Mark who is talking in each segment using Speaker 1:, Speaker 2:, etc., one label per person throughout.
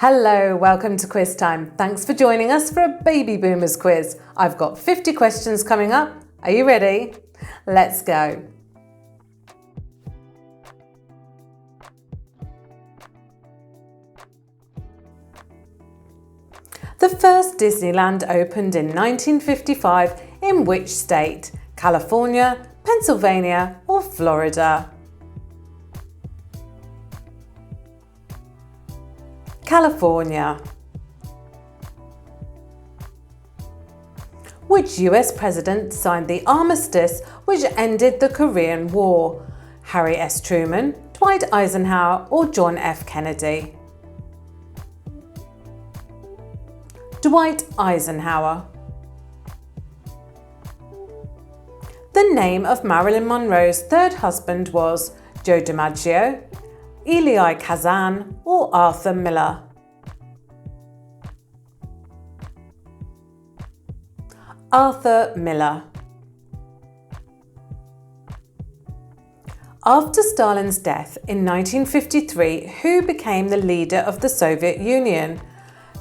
Speaker 1: Hello, welcome to quiz time. Thanks for joining us for a baby boomers quiz. I've got 50 questions coming up. Are you ready? Let's go. The first Disneyland opened in 1955 in which state? California, Pennsylvania, or Florida? California. Which US president signed the armistice which ended the Korean War? Harry S. Truman, Dwight Eisenhower, or John F. Kennedy? Dwight Eisenhower. The name of Marilyn Monroe's third husband was Joe DiMaggio, Elie Kazan, or Arthur Miller? Arthur Miller. After Stalin's death in 1953, who became the leader of the Soviet Union?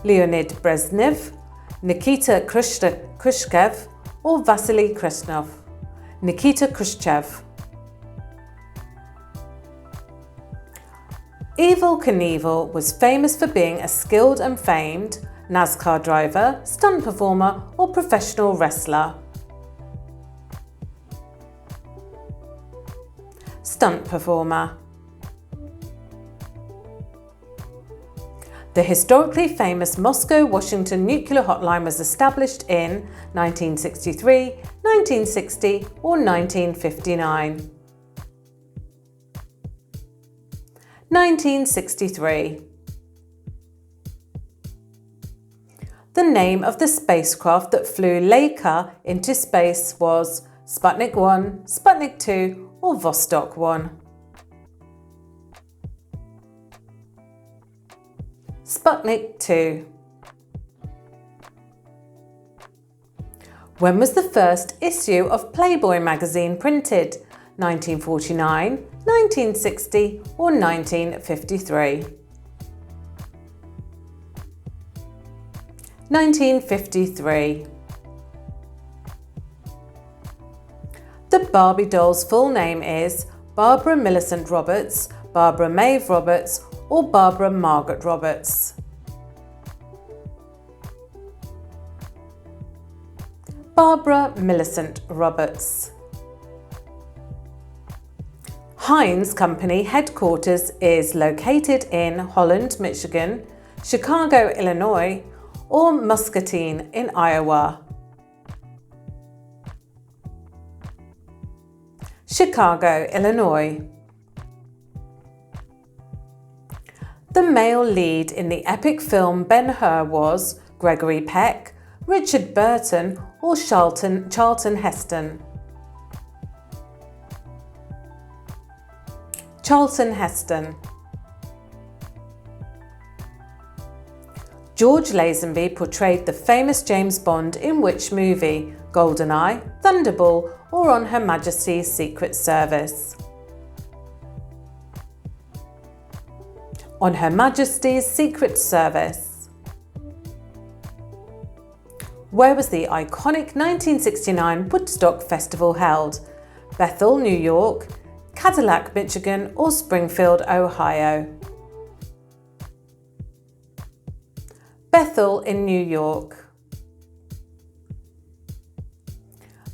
Speaker 1: Leonid Brezhnev, Nikita Khrushchev, or Vasily Krishnov? Nikita Khrushchev. Evel Knievel was famous for being a skilled and famed NASCAR driver, stunt performer, or professional wrestler? Stunt performer. The historically famous Moscow-Washington nuclear hotline was established in 1963, 1960, or 1959? 1963. The name of the spacecraft that flew Laika into space was Sputnik 1, Sputnik 2, or Vostok 1? Sputnik 2. When was the first issue of Playboy magazine printed? 1949, 1960, or 1953? 1953. The Barbie doll's full name is Barbara Millicent Roberts, Barbara Maeve Roberts, or Barbara Margaret Roberts? Barbara Millicent Roberts. Heinz Company headquarters is located in Holland, Michigan, Chicago, Illinois, or Muscatine in Iowa? Chicago, Illinois. The male lead in the epic film Ben-Hur was Gregory Peck, Richard Burton, or Charlton Heston? Charlton Heston. George Lazenby portrayed the famous James Bond in which movie? GoldenEye, Thunderball, or On Her Majesty's Secret Service? On Her Majesty's Secret Service. Where was the iconic 1969 Woodstock Festival held? Bethel, New York, Cadillac, Michigan, or Springfield, Ohio? Bethel in New York.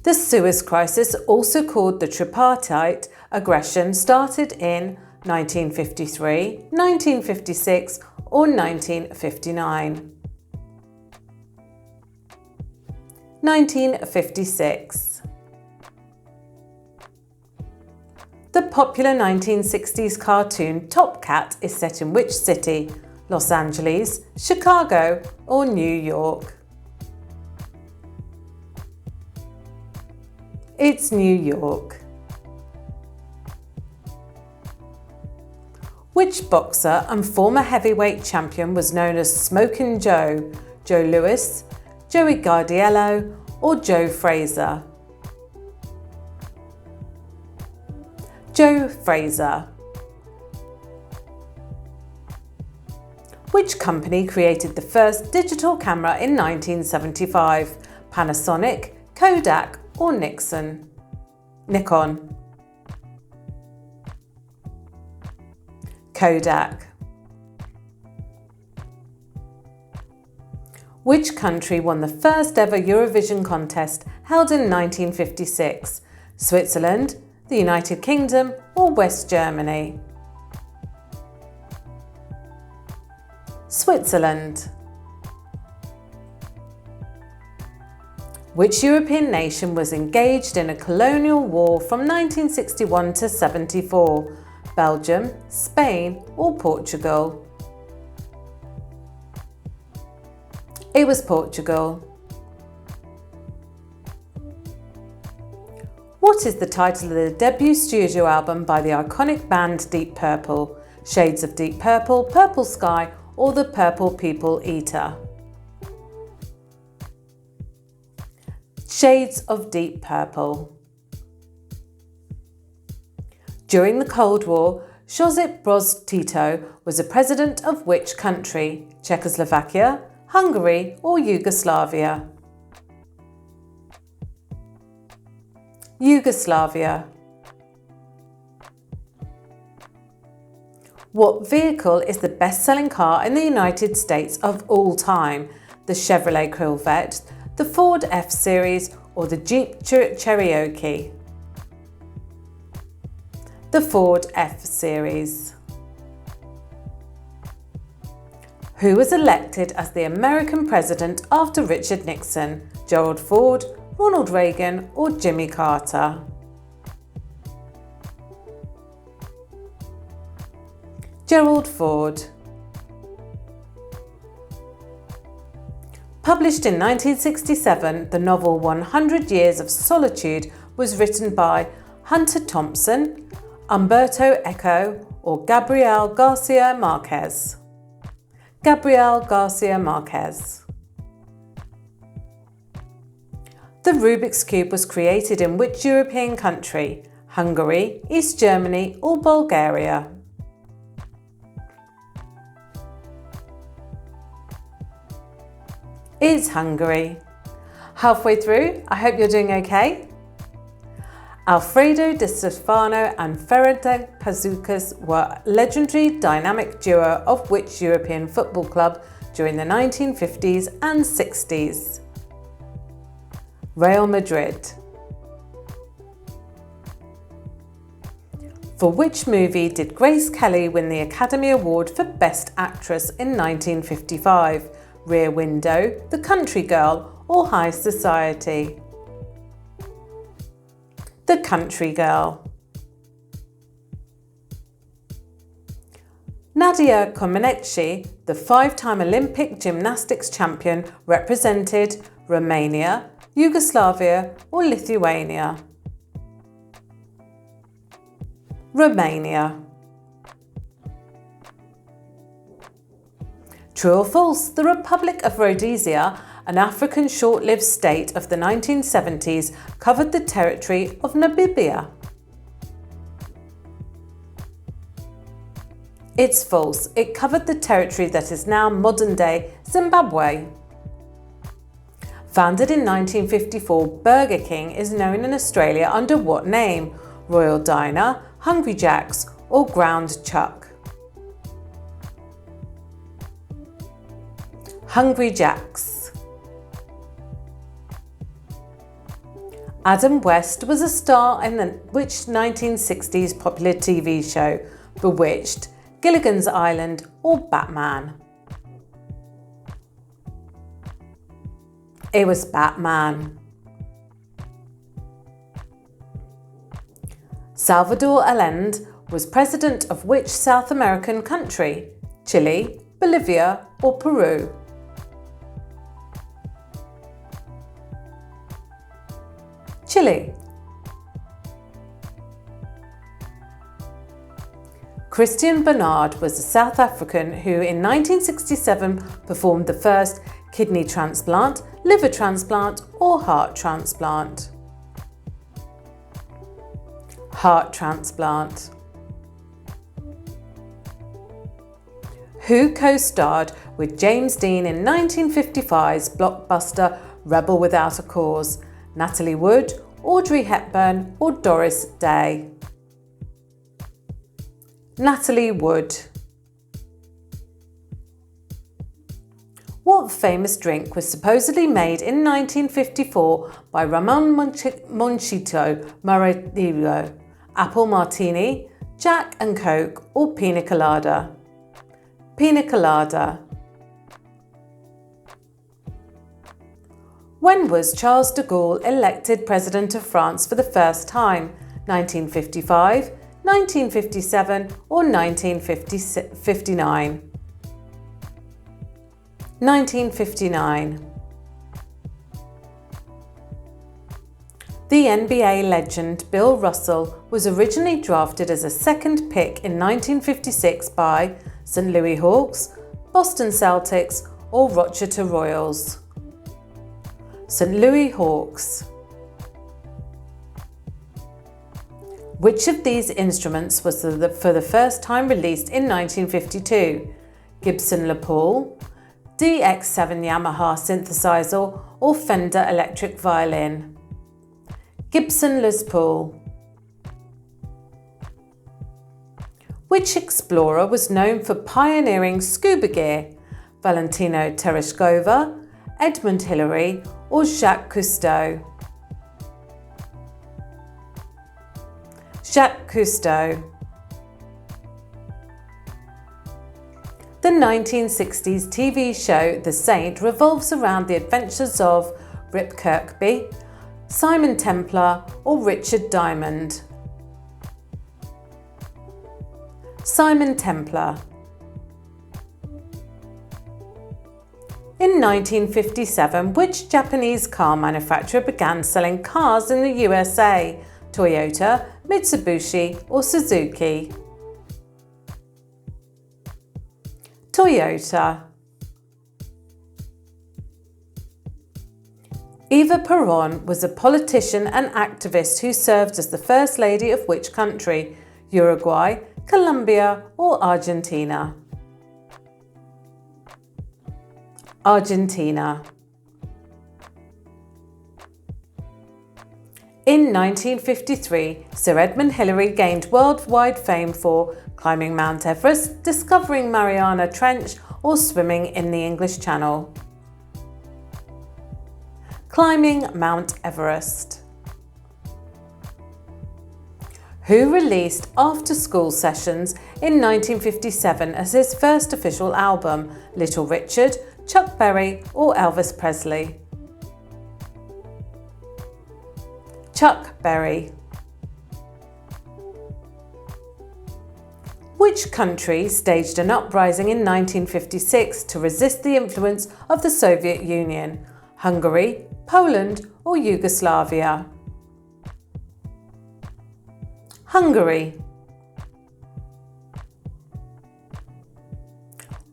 Speaker 1: The Suez Crisis, also called the Tripartite Aggression, started in 1953, 1956, or 1959? 1956. The popular 1960s cartoon Top Cat is set in which city? Los Angeles, Chicago, or New York? It's New York. Which boxer and former heavyweight champion was known as Smokin' Joe? Joe Louis, Joey Gardiello, or Joe Frazier? Joe Frazier. Which company created the first digital camera in 1975? Panasonic, Kodak or Nikon? Kodak. Which country won the first ever Eurovision contest held in 1956? Switzerland, the United Kingdom or West Germany? Switzerland. Which European nation was engaged in a colonial war from 1961 to 74? Belgium, Spain or Portugal? It was Portugal. What is the title of the debut studio album by the iconic band Deep Purple? Shades of Deep Purple, Purple Sky or The Purple People Eater? Shades of Deep Purple. During the Cold War, Josip Broz Tito was a president of which country? Czechoslovakia, Hungary or Yugoslavia? Yugoslavia. What vehicle is the best-selling car in the United States of all time? The Chevrolet Corvette, the Ford F-Series or the Jeep Cherokee? The Ford F-Series. Who was elected as the American president after Richard Nixon? Gerald Ford, Ronald Reagan or Jimmy Carter? Gerald Ford. Published in 1967, the novel 100 Years of Solitude was written by Hunter Thompson, Umberto Eco or Gabriel Garcia Marquez? Gabriel Garcia Marquez. The Rubik's Cube was created in which European country? Hungary, East Germany or Bulgaria? It's Hungary. Halfway through, I hope you're doing okay. Alfredo Di Stefano and Ferenc Puskás were a legendary dynamic duo of which European football club during the 1950s and 60s? Real Madrid. For which movie did Grace Kelly win the Academy Award for Best Actress in 1955? Rear Window, The Country Girl or High Society? The Country Girl. Nadia Comaneci, the five-time Olympic gymnastics champion, represented Romania, Yugoslavia or Lithuania? Romania. True or false? The Republic of Rhodesia, an African short-lived state of the 1970s, covered the territory of Namibia. It's false. It covered the territory that is now modern-day Zimbabwe. Founded in 1954, Burger King is known in Australia under what name? Royal Diner, Hungry Jack's or Ground Chuck? Hungry Jack's. Adam West was a star in which 1960s popular TV show? Bewitched, Gilligan's Island or Batman? It was Batman. Salvador Allende was president of which South American country? Chile, Bolivia or Peru? Chile. Christian Barnard was a South African who in 1967 performed the first kidney transplant, liver transplant or heart transplant? Heart transplant. Who co-starred with James Dean in 1955's blockbuster Rebel Without a Cause? Natalie Wood, Audrey Hepburn or Doris Day? Natalie Wood. What famous drink was supposedly made in 1954 by Ramon Monchito Murillo? Apple Martini, Jack and Coke or Pina Colada? Pina Colada. When was Charles de Gaulle elected President of France for the first time? 1955, 1957 or 1959? 1959. The NBA legend Bill Russell was originally drafted as a second pick in 1956 by St. Louis Hawks, Boston Celtics or Rochester Royals? St. Louis Hawks. Which of these instruments was for the first time released in 1952? Gibson Les Paul, DX7 Yamaha synthesizer or Fender electric violin? Gibson Les Paul. Which explorer was known for pioneering scuba gear? Valentino Tereshkova, Edmund Hillary or Jacques Cousteau? Jacques Cousteau. The 1960s TV show The Saint revolves around the adventures of Rip Kirkby, Simon Templar or Richard Diamond? Simon Templar. In 1957, which Japanese car manufacturer began selling cars in the USA? Toyota, Mitsubishi or Suzuki? Toyota. Eva Peron was a politician and activist who served as the First Lady of which country? Uruguay, Colombia or Argentina? Argentina. In 1953, Sir Edmund Hillary gained worldwide fame for climbing Mount Everest, discovering Mariana Trench or swimming in the English Channel? Climbing Mount Everest. Who released After School Sessions in 1957 as his first official album? Little Richard, Chuck Berry or Elvis Presley? Chuck Berry. Which country staged an uprising in 1956 to resist the influence of the Soviet Union? Hungary, Poland or Yugoslavia? Hungary.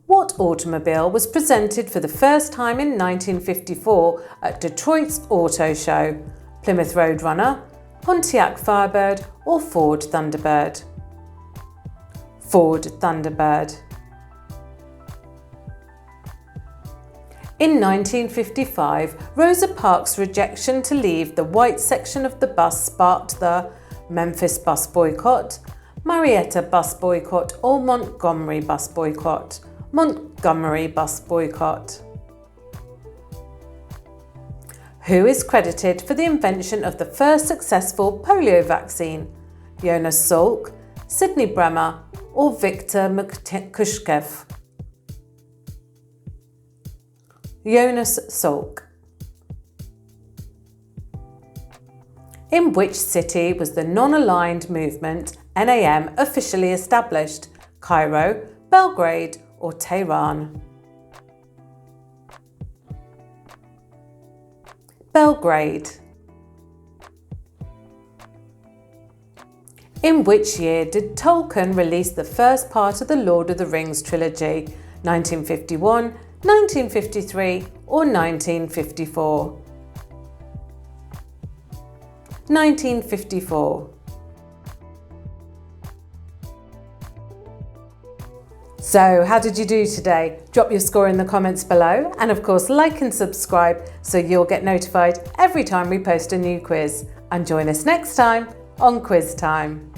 Speaker 1: What automobile was presented for the first time in 1954 at Detroit's Auto Show? Plymouth Roadrunner, Pontiac Firebird or Ford Thunderbird? Ford Thunderbird. In 1955, Rosa Parks' rejection to leave the white section of the bus sparked the Memphis bus boycott, Marietta bus boycott or Montgomery bus boycott? Montgomery bus boycott. Who is credited for the invention of the first successful polio vaccine? Jonas Salk, Sidney Bremer or Viktor Mikushkev? Jonas Salk. In which city was the non-aligned movement NAM officially established? Cairo, Belgrade or Tehran? Belgrade. In which year did Tolkien release the first part of the Lord of the Rings trilogy? 1951, 1953 or 1954? 1954. So, how did you do today? Drop your score in the comments below, and of course like and subscribe so you'll get notified every time we post a new quiz. And join us next time on Quiz Time.